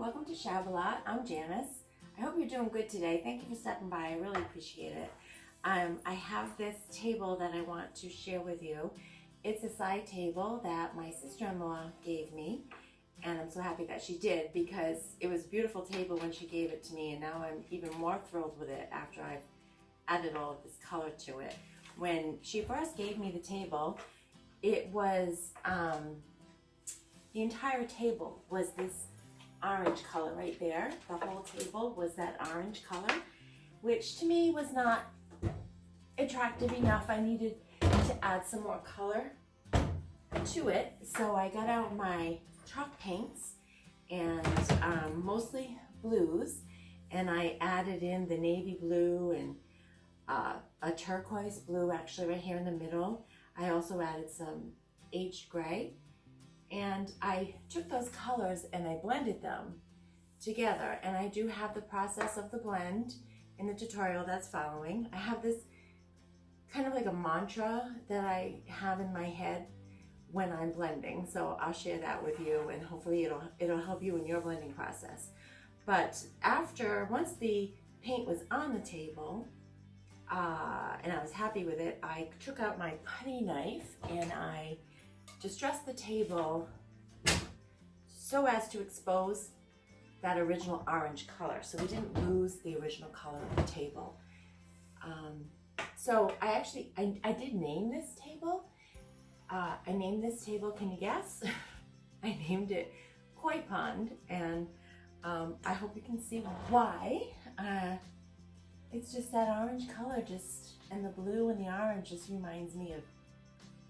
welcome to Shabby. I'm Janice. I hope you're doing good today. Thank you for stopping by. I really appreciate it. I have this table that I want to share with you. It's a side table that my sister-in-law gave me, and I'm so happy that she did because it was a beautiful table when she gave it to me, and now I'm even more thrilled with it after I've added all of this color to it. When she first gave me the table, it was the entire table was this orange color right there. The whole table was that orange color, which to me was not attractive enough. I needed to add some more color to it. So I got out my chalk paints and mostly blues, and I added in the navy blue and a turquoise blue actually right here in the middle. I also added some aged gray, and I took those colors and I blended them together, and I do have the process of the blend in the tutorial that's following. I have this kind of like a mantra that I have in my head when I'm blending, so I'll share that with you, and hopefully it'll help you in your blending process. But once the paint was on the table, and I was happy with it, I took out my putty knife and I distressed the table so as to expose that original orange color, so we didn't lose the original color of the table. So I did name this table. I named this table, can you guess? I named it Koi Pond, and I hope you can see why. It's just that orange color, and the blue and the orange just reminds me of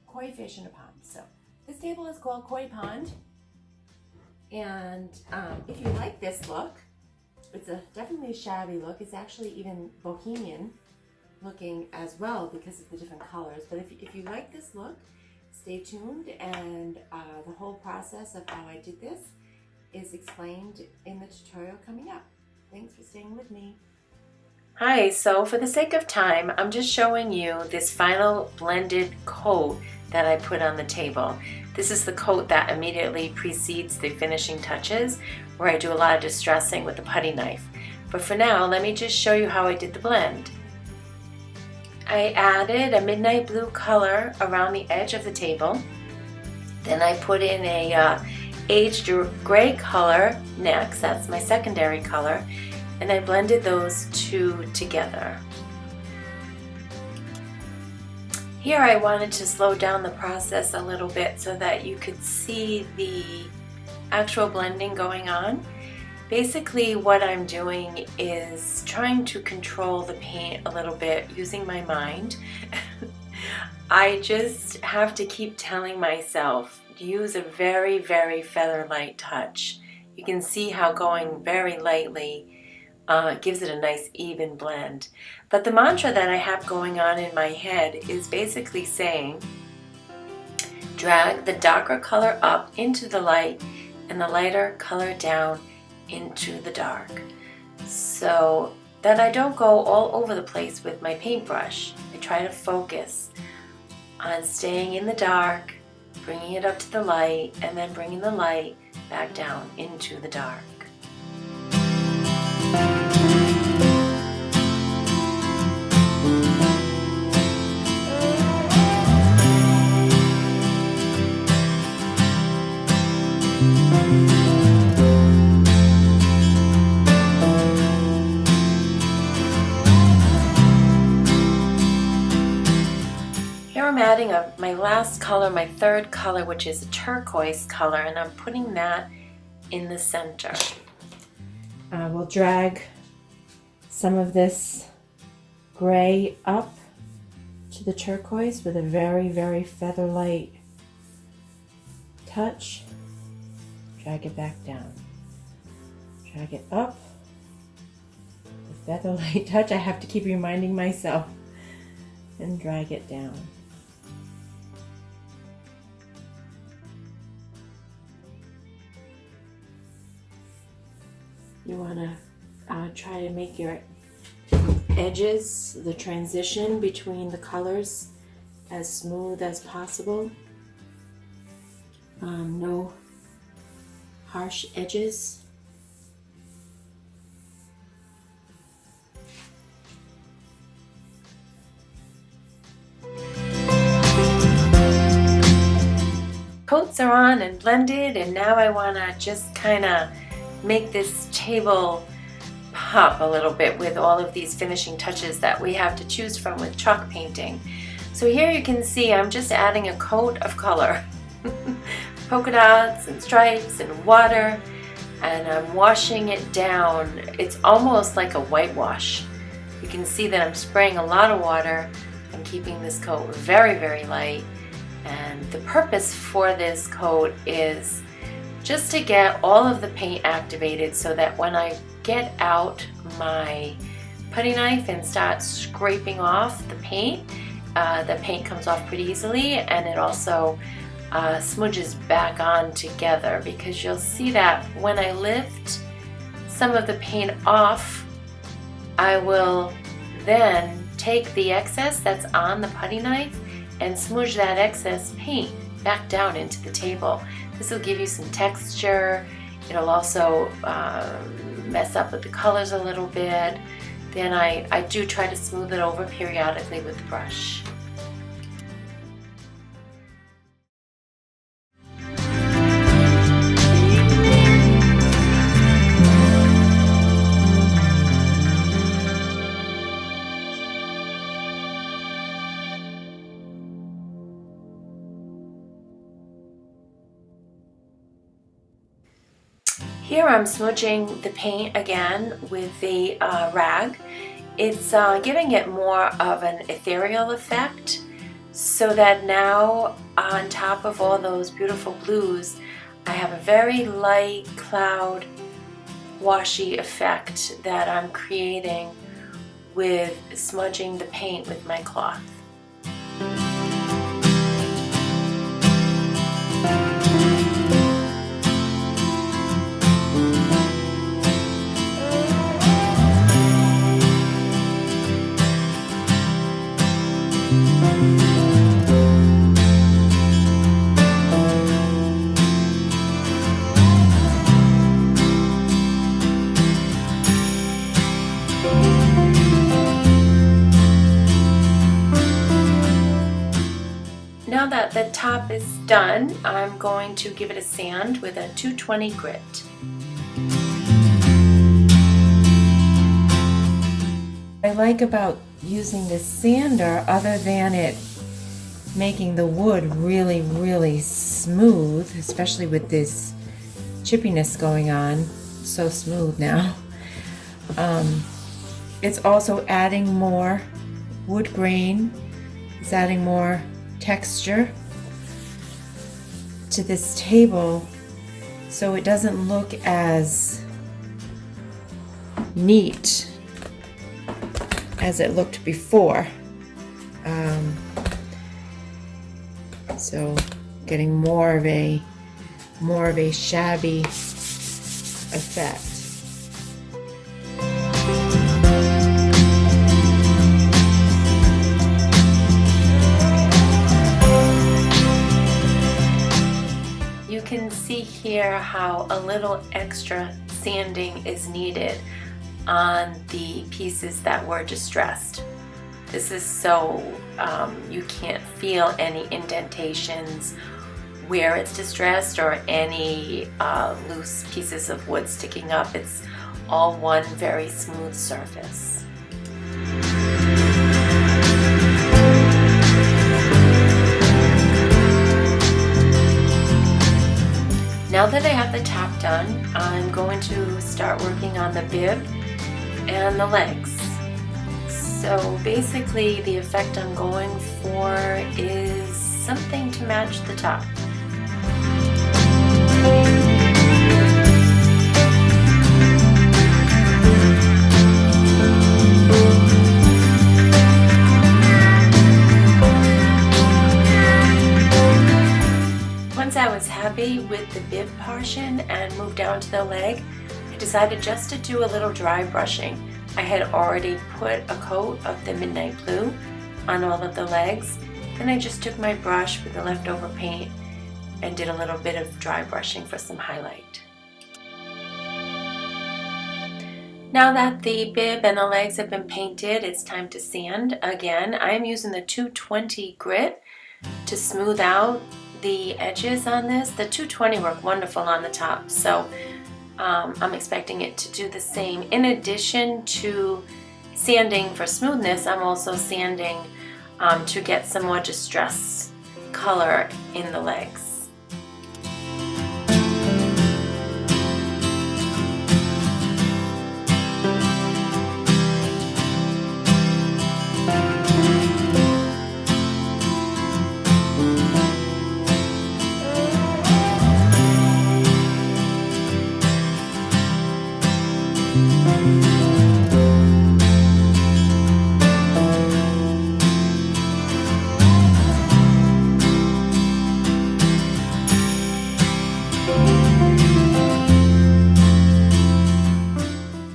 koi fish in a pond. So this table is called Koi Pond, and if you like this look, it's definitely a shabby look. It's actually even bohemian looking as well because of the different colors. But if you like this look, stay tuned, and the whole process of how I did this is explained in the tutorial coming up. Thanks for staying with me. Hi, so for the sake of time, I'm just showing you this final blended coat that I put on the table. This is the coat that immediately precedes the finishing touches, where I do a lot of distressing with the putty knife. But for now, let me just show you how I did the blend. I added a midnight blue color around the edge of the table. Then I put in a aged gray color next. That's my secondary color. And I blended those two together. Here I wanted to slow down the process a little bit so that you could see the actual blending going on. Basically what I'm doing is trying to control the paint a little bit using my mind. I just have to keep telling myself, use a very, very feather light touch. You can see how going very lightly gives it a nice even blend. But the mantra that I have going on in my head is basically saying, drag the darker color up into the light and the lighter color down into the dark, so that I don't go all over the place with my paintbrush. I try to focus on staying in the dark, bringing it up to the light, and then bringing the light back down into the dark. I'm adding my last color, my third color, which is a turquoise color, and I'm putting that in the center. We'll drag some of this gray up to the turquoise with a very, very feather light touch. Drag it back down. Drag it up. The feather light touch. I have to keep reminding myself. And drag it down. You want to try to make your edges, the transition between the colors, as smooth as possible. No harsh edges. coats are on and blended, and now I want to just kind of make this table pop a little bit with all of these finishing touches that we have to choose from with chalk painting. So here you can see I'm just adding a coat of color, polka dots and stripes and water, and I'm washing it down. It's almost like a whitewash. You can see that I'm spraying a lot of water. I'm keeping this coat very, very light. And the purpose for this coat is just to get all of the paint activated so that when I get out my putty knife and start scraping off the paint comes off pretty easily, and it also smudges back on together, because you'll see that when I lift some of the paint off, I will then take the excess that's on the putty knife and smudge that excess paint back down into the table. This will give you some texture. It'll also mess up with the colors a little bit. Then I do try to smooth it over periodically with the brush. Here I'm smudging the paint again with the rag. It's giving it more of an ethereal effect, so that now on top of all those beautiful blues, I have a very light cloud washy effect that I'm creating with smudging the paint with my cloth. Now that the top is done, I'm going to give it a sand with a 220 grit. What I like about using this sander, other than it making the wood really, really smooth, especially with this chippiness going on, so smooth now, it's also adding more wood grain. It's adding more texture to this table, so it doesn't look as neat as it looked before. So getting more of a shabby effect. You can see here how a little extra sanding is needed on the pieces that were distressed. This is so you can't feel any indentations where it's distressed or any loose pieces of wood sticking up. It's all one very smooth surface. Now that I have the top done, I'm going to start working on the bib and the legs. So basically the effect I'm going for is something to match the top. Once I was happy with the bib portion and moved down to the leg, I decided just to do a little dry brushing. I had already put a coat of the Midnight Blue on all of the legs. Then I just took my brush with the leftover paint and did a little bit of dry brushing for some highlight. Now that the bib and the legs have been painted, it's time to sand again. I'm using the 220 grit to smooth out the edges on this. The 220 work wonderful on the top, so I'm expecting it to do the same. In addition to sanding for smoothness, I'm also sanding to get some more distress color in the legs.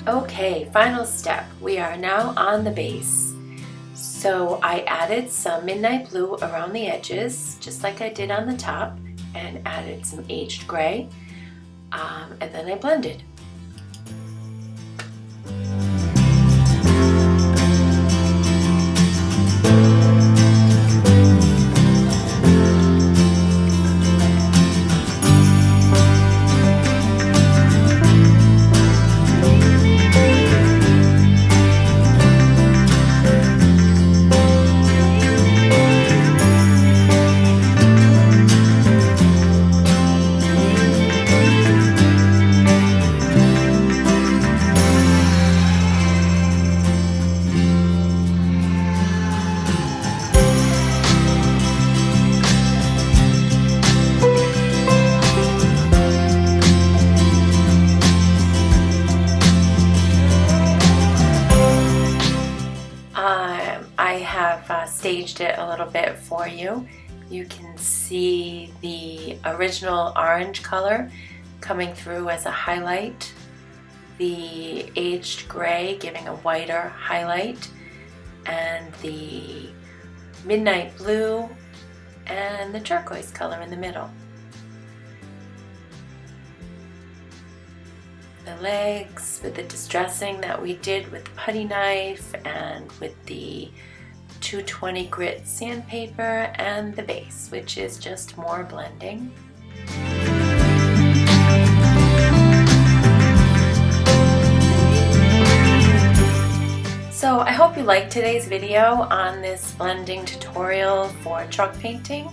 Okay, final step. We are now on the base. So I added some midnight blue around the edges, just like I did on the top, and added some aged gray, and then I blended. I have staged it a little bit for you. You can see the original orange color coming through as a highlight, the aged gray giving a whiter highlight, and the midnight blue and the turquoise color in the middle. The legs with the distressing that we did with the putty knife and with the 220 grit sandpaper, and the base, which is just more blending. So I hope you liked today's video on this blending tutorial for truck painting.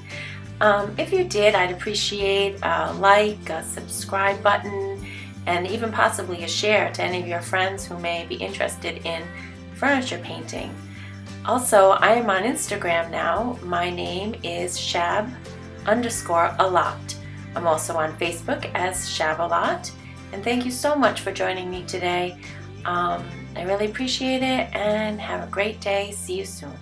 If you did, I'd appreciate a like, a subscribe button, and even possibly a share to any of your friends who may be interested in furniture painting. Also, I am on Instagram now. My name is shab_a_lot. I'm also on Facebook as Shab_a_lot. And thank you so much for joining me today. I really appreciate it, and have a great day. See you soon.